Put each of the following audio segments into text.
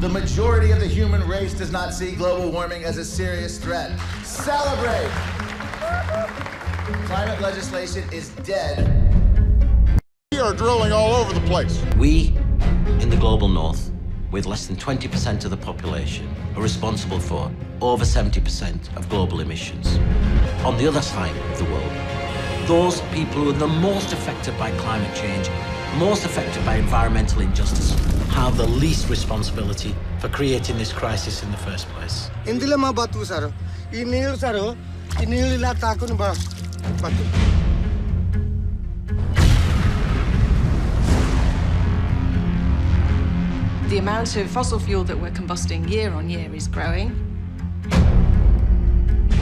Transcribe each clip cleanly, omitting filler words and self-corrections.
The majority of the human race does not see global warming as a serious threat. Celebrate! Climate legislation is dead. We are drilling all over the place. We, in the global north, with less than 20% of the population, are responsible for over 70% of global emissions. On the other side of the world, those people who are the most affected by climate change, most affected by environmental injustice, have the least responsibility for creating this crisis in the first place. The amount of fossil fuel that we're combusting year on year is growing.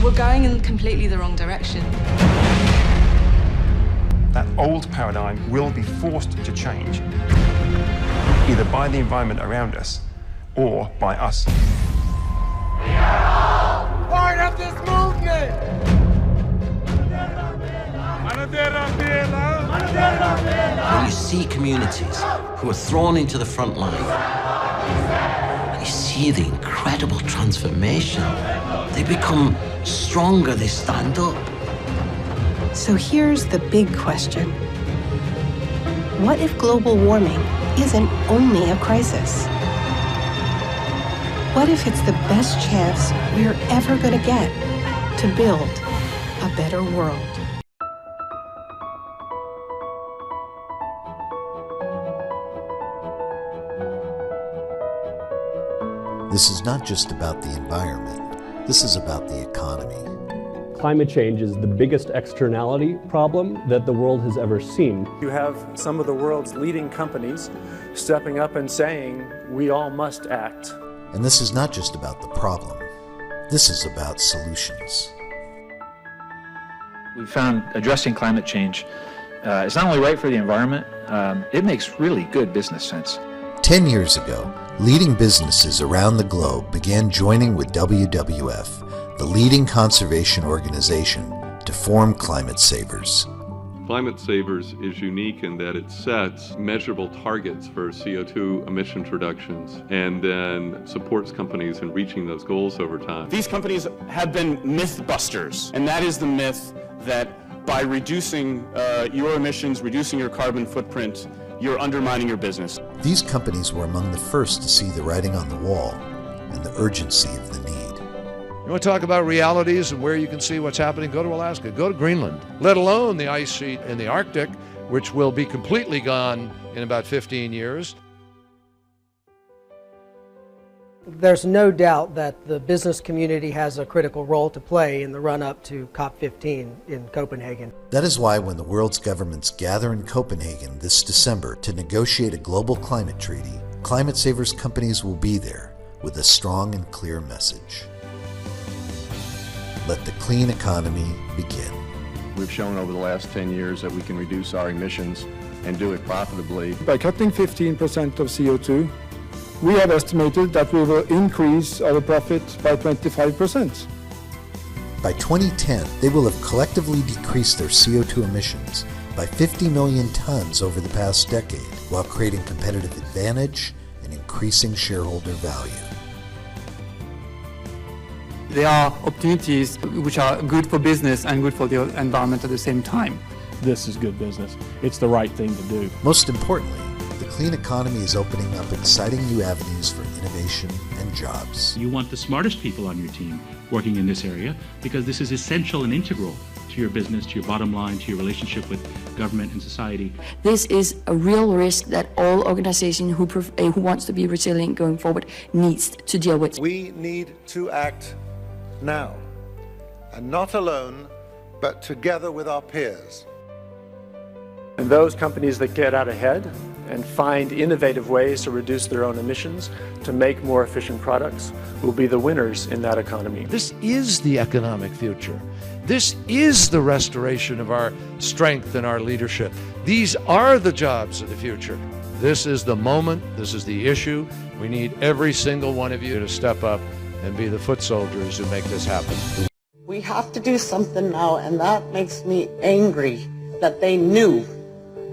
We're going in completely the wrong direction. That old paradigm will be forced to change, either by the environment around us or by us. We are all part of this movement! When you see communities who are thrown into the front line, and you see the incredible transformation, they become stronger, they stand up. So here's the big question. What if global warming isn't only a crisis? What if it's the best chance we're ever going to get to build a better world? This is not just about the environment. This is about the economy. Climate change is the biggest externality problem that the world has ever seen. You have some of the world's leading companies stepping up and saying, we all must act. And this is not just about the problem. This is about solutions. We found addressing climate change is not only right for the environment, it makes really good business sense. 10 years ago, leading businesses around the globe began joining with WWF, the leading conservation organization, to form Climate Savers. Climate Savers is unique in that it sets measurable targets for CO2 emissions reductions and then supports companies in reaching those goals over time. These companies have been myth busters, and that is the myth that by reducing your emissions, reducing your carbon footprint, you're undermining your business. These companies were among the first to see the writing on the wall and the urgency of the need. You want to talk about realities and where you can see what's happening? Go to Alaska, go to Greenland, let alone the ice sheet in the Arctic, which will be completely gone in about 15 years. There's no doubt that the business community has a critical role to play in the run-up to COP15 in Copenhagen. That is why when the world's governments gather in Copenhagen this December to negotiate a global climate treaty, Climate Savers companies will be there with a strong and clear message. Let the clean economy begin. We've shown over the last 10 years that we can reduce our emissions and do it profitably. By cutting 15% of CO2, we have estimated that we will increase our profit by 25%. By 2010, they will have collectively decreased their CO2 emissions by 50 million tons over the past decade, while creating competitive advantage and increasing shareholder value. There are opportunities which are good for business and good for the environment at the same time. This is good business. It's the right thing to do. Most importantly, the clean economy is opening up exciting new avenues for innovation and jobs. You want the smartest people on your team working in this area because this is essential and integral to your business, to your bottom line, to your relationship with government and society. This is a real risk that all organizations who wants to be resilient going forward needs to deal with. We need to act now, and not alone, but together with our peers. And those companies that get out ahead and find innovative ways to reduce their own emissions, to make more efficient products, will be the winners in that economy. This is the economic future. This is the restoration of our strength and our leadership. These are the jobs of the future. This is the moment. This is the issue. We need every single one of you to step up and be the foot soldiers who make this happen. We have to do something now, and that makes me angry that they knew,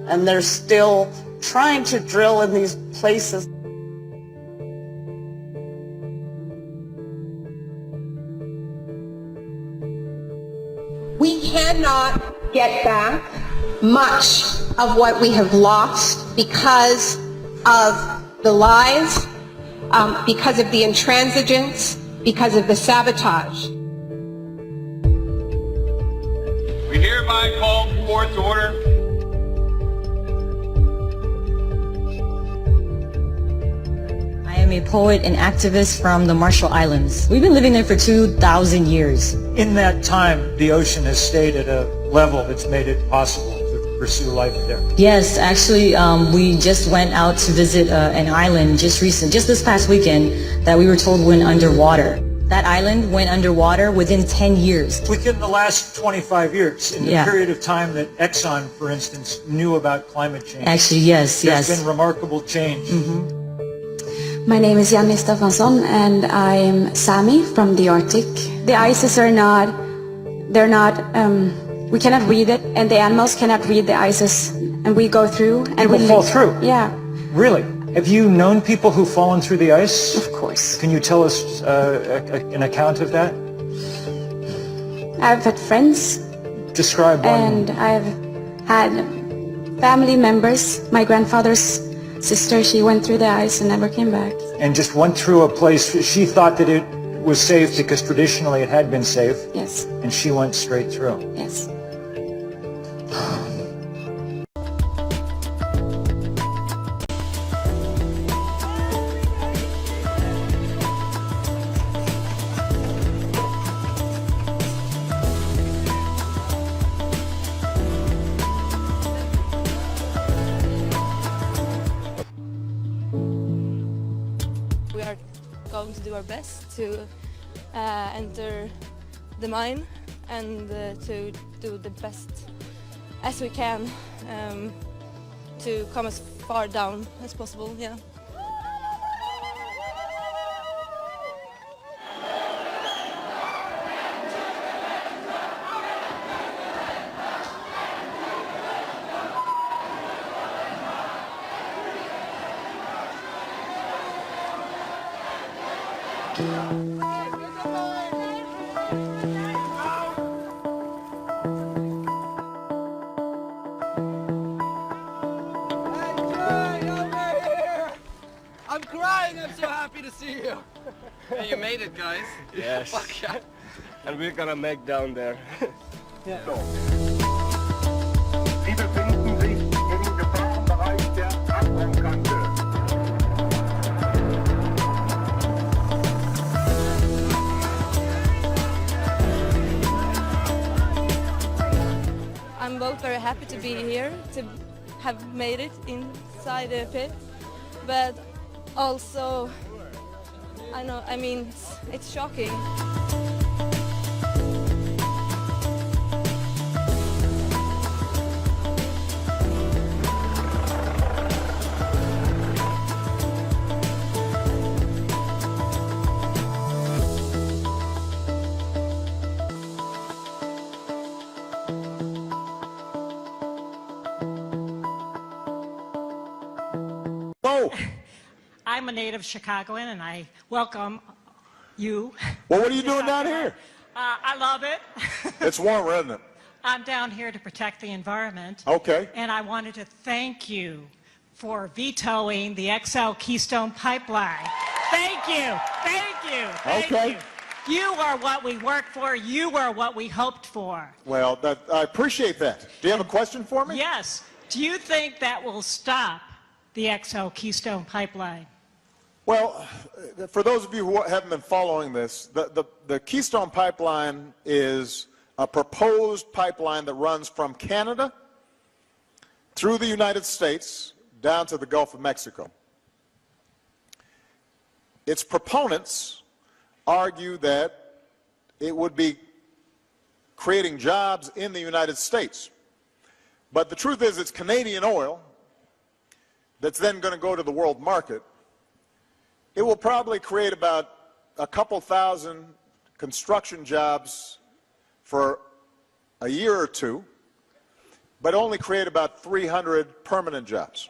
and they're still trying to drill in these places. We cannot get back much of what we have lost because of the lies, because of the intransigence, because of the sabotage. We hereby call court to order. I am a poet and activist from the Marshall Islands. We've been living there for 2,000 years. In that time, the ocean has stayed at a level that's made it possible to pursue life there. Yes, actually, we just went out to visit an island just this past weekend that we were told went underwater. That island went underwater within 10 years. Within the last 25 years, in the period of time that Exxon, for instance, knew about climate change. Actually, yes. There's been remarkable change. My name is Janne Stefansson and I am Sami from the Arctic. The ices are not, we cannot read it and the animals cannot read the ices and we go through and People fall through? Yeah. Really? Have you known people who've fallen through the ice? Of course. Can you tell us an account of that? I've had friends. Describe one. And I've had family members. My grandfather's sister, she went through the ice and never came back. And just went through a place, she thought that it was safe because traditionally it had been safe. Yes. And she went straight through. Yes. We are going to do our best to enter the mine and to do the best as we can to come as far down as possible. Yeah. I'm crying, I'm so happy to see you. Hey, you made it, guys. Yes. Fuck yeah. And we're gonna make down there. Yeah. Sie befinden sich im Gefahrenbereich der Abgrundkante. I'm both very happy to be here, to have made it inside the pit, but also, it's shocking. I'm a native Chicagoan, and I welcome you. Well, what are you doing down here? I love it. It's warmer, isn't it? I'm down here to protect the environment. Okay. And I wanted to thank you for vetoing the XL Keystone Pipeline. Thank you. Thank you. Thank you. You are what we worked for. You are what we hoped for. Well, I appreciate that. Do you have a question for me? Yes. Do you think that will stop the XL Keystone Pipeline? Well, for those of you who haven't been following this, the Keystone Pipeline is a proposed pipeline that runs from Canada through the United States down to the Gulf of Mexico. Its proponents argue that it would be creating jobs in the United States. But the truth is it's Canadian oil that's then going to go to the world market. It will probably create about a couple thousand construction jobs for a year or two, but only create about 300 permanent jobs.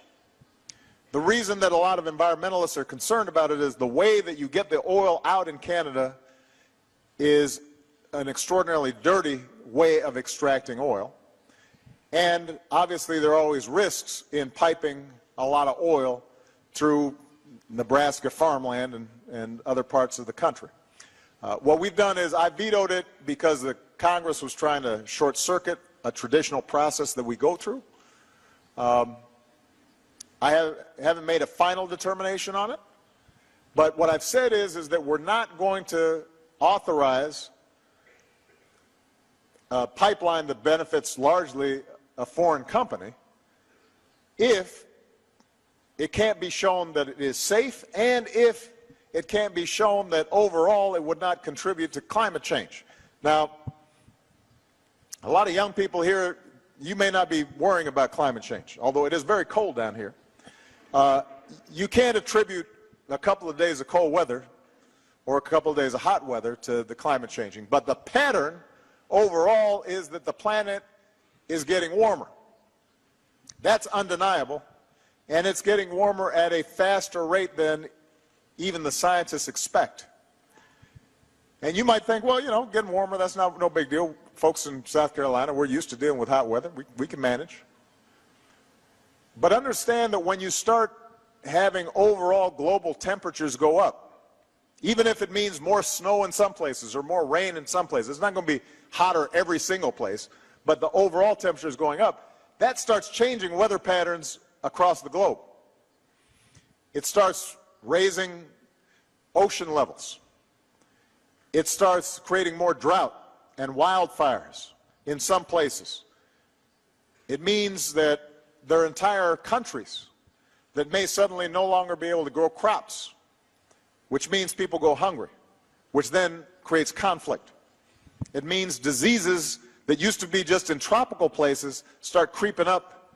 The reason that a lot of environmentalists are concerned about it is the way that you get the oil out in Canada is an extraordinarily dirty way of extracting oil. And obviously there are always risks in piping a lot of oil through Nebraska farmland and other parts of the country. What we've done is I vetoed it because the Congress was trying to short-circuit a traditional process that we go through. I haven't made a final determination on it, but what I've said is that we're not going to authorize a pipeline that benefits largely a foreign company if it can't be shown that it is safe and if it can't be shown that overall it would not contribute to climate change. Now, a lot of young people here, you may not be worrying about climate change, although it is very cold down here. You can't attribute a couple of days of cold weather or a couple of days of hot weather to the climate changing. But the pattern overall is that the planet is getting warmer. That's undeniable, and it's getting warmer at a faster rate than even the scientists expect. And you might think, well, you know, getting warmer, that's no big deal. Folks in South Carolina, we're used to dealing with hot weather. We can manage. But understand that when you start having overall global temperatures go up, even if it means more snow in some places or more rain in some places, it's not going to be hotter every single place, but the overall temperature is going up, that starts changing weather patterns across the globe. It starts raising ocean levels. It starts creating more drought and wildfires in some places. It means that there are entire countries that may suddenly no longer be able to grow crops, which means people go hungry, which then creates conflict. It means diseases that used to be just in tropical places start creeping up,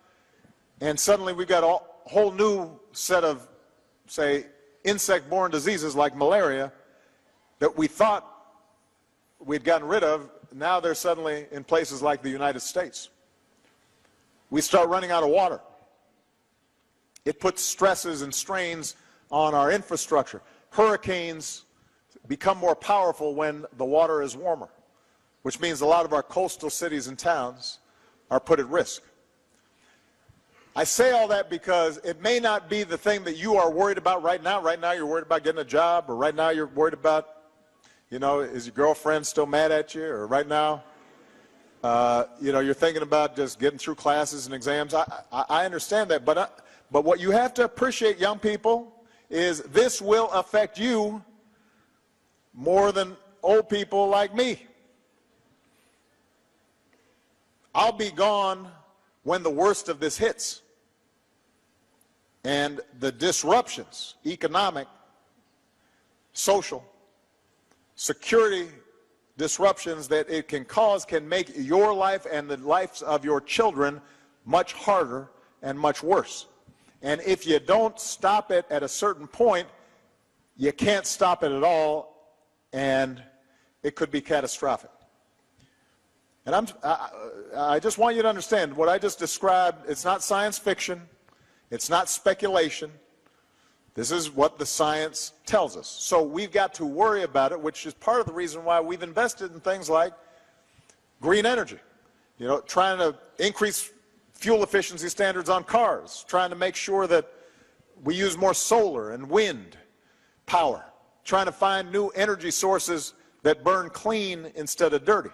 and suddenly we've got a whole new set of, say, insect-borne diseases like malaria that we thought we'd gotten rid of. Now they're suddenly in places like the United States. We start running out of water. It puts stresses and strains on our infrastructure. Hurricanes become more powerful when the water is warmer, which means a lot of our coastal cities and towns are put at risk. I say all that because it may not be the thing that you are worried about right now. Right now you're worried about getting a job, or right now you're worried about, you know, is your girlfriend still mad at you, or right now, you know, you're thinking about just getting through classes and exams. I understand that, but what you have to appreciate, young people, is this will affect you more than old people like me. I'll be gone when the worst of this hits. And the disruptions, economic, social, security disruptions that it can cause can make your life and the lives of your children much harder and much worse. And if you don't stop it at a certain point, you can't stop it at all, and it could be catastrophic. And I just want you to understand what I just described. It's not science fiction. It's not speculation. This is what the science tells us. So we've got to worry about it, which is part of the reason why we've invested in things like green energy. You know, trying to increase fuel efficiency standards on cars, trying to make sure that we use more solar and wind power, trying to find new energy sources that burn clean instead of dirty.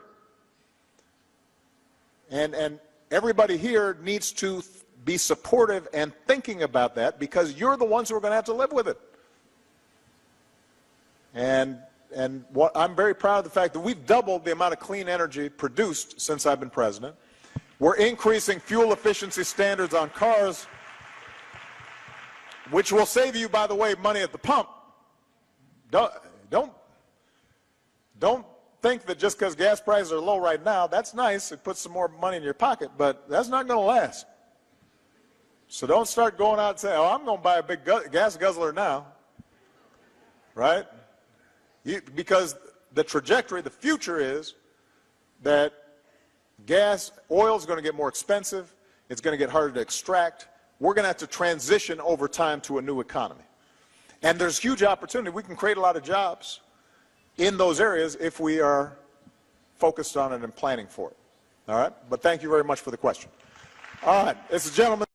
And everybody here needs to be supportive and thinking about that, because you're the ones who are going to have to live with it. And I'm very proud of the fact that we've doubled the amount of clean energy produced since I've been president. We're increasing fuel efficiency standards on cars, which will save you, by the way, money at the pump. Don't think that just because gas prices are low right now, that's nice, it puts some more money in your pocket, but that's not going to last. So don't start going out and saying, oh, I'm going to buy a big gas guzzler now, right? Because the trajectory, the future is that oil is going to get more expensive, it's going to get harder to extract. We're going to have to transition over time to a new economy. And there's huge opportunity. We can create a lot of jobs in those areas if we are focused on it and planning for it. All right? But thank you very much for the question. All right, this is gentlemen.